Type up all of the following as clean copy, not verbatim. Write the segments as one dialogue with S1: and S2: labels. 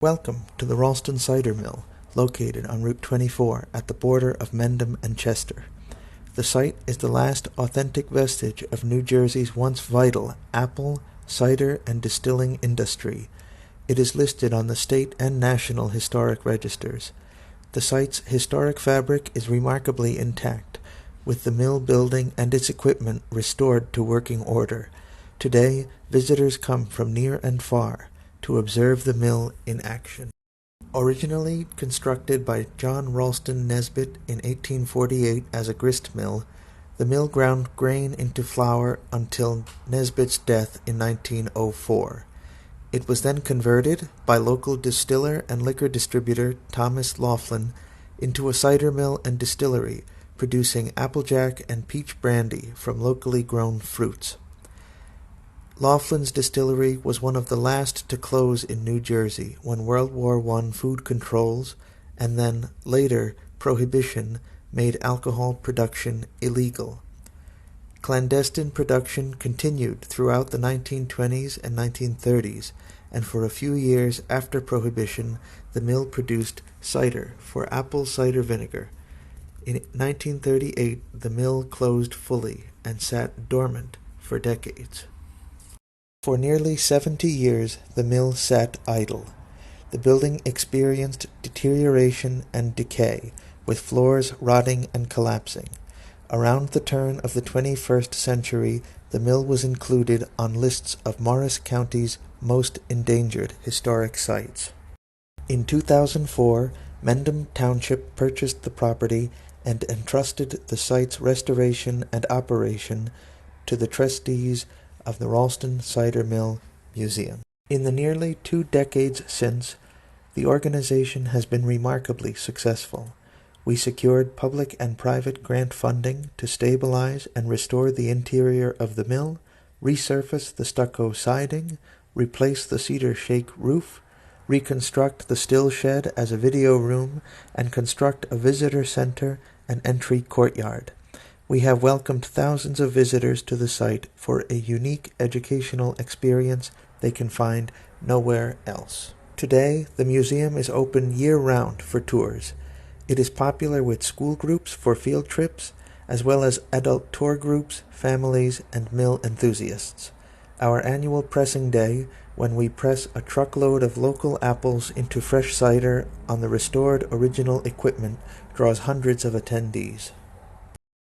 S1: Welcome to the Ralston Cider Mill, located on Route 24 at the border of Mendham and Chester. The site is the last authentic vestige of New Jersey's once vital apple, cider, and distilling industry. It is listed on the state and national historic registers. The site's historic fabric is remarkably intact, with the mill building and its equipment restored to working order. Today, visitors come from near and far to observe the mill in action. Originally constructed by John Ralston Nesbitt in 1848 as a grist mill, the mill ground grain into flour until Nesbitt's death in 1904. It was then converted by local distiller and liquor distributor Thomas Laughlin into a cider mill and distillery, producing applejack and peach brandy from locally grown fruits. Laughlin's distillery was one of the last to close in New Jersey when World War I food controls and then, later, Prohibition made alcohol production illegal. Clandestine production continued throughout the 1920s and 1930s, and for a few years after Prohibition, the mill produced cider for apple cider vinegar. In 1938, the mill closed fully and sat dormant for decades. For nearly 70 years, the mill sat idle. The building experienced deterioration and decay, with floors rotting and collapsing. Around the turn of the 21st century, the mill was included on lists of Morris County's most endangered historic sites. In 2004, Mendham Township purchased the property and entrusted the site's restoration and operation to the trustees of the Ralston Cider Mill Museum. In the nearly 2 decades since, the organization has been remarkably successful. We secured public and private grant funding to stabilize and restore the interior of the mill, resurface the stucco siding, replace the cedar shake roof, reconstruct the still shed as a video room, and construct a visitor center and entry courtyard. We have welcomed thousands of visitors to the site for a unique educational experience they can find nowhere else. Today, the museum is open year-round for tours. It is popular with school groups for field trips, as well as adult tour groups, families, and mill enthusiasts. Our annual pressing day, when we press a truckload of local apples into fresh cider on the restored original equipment, draws hundreds of attendees.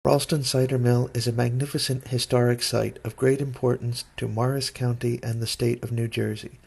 S1: Ralston Cider Mill is a magnificent historic site of great importance to Morris County and the state of New Jersey.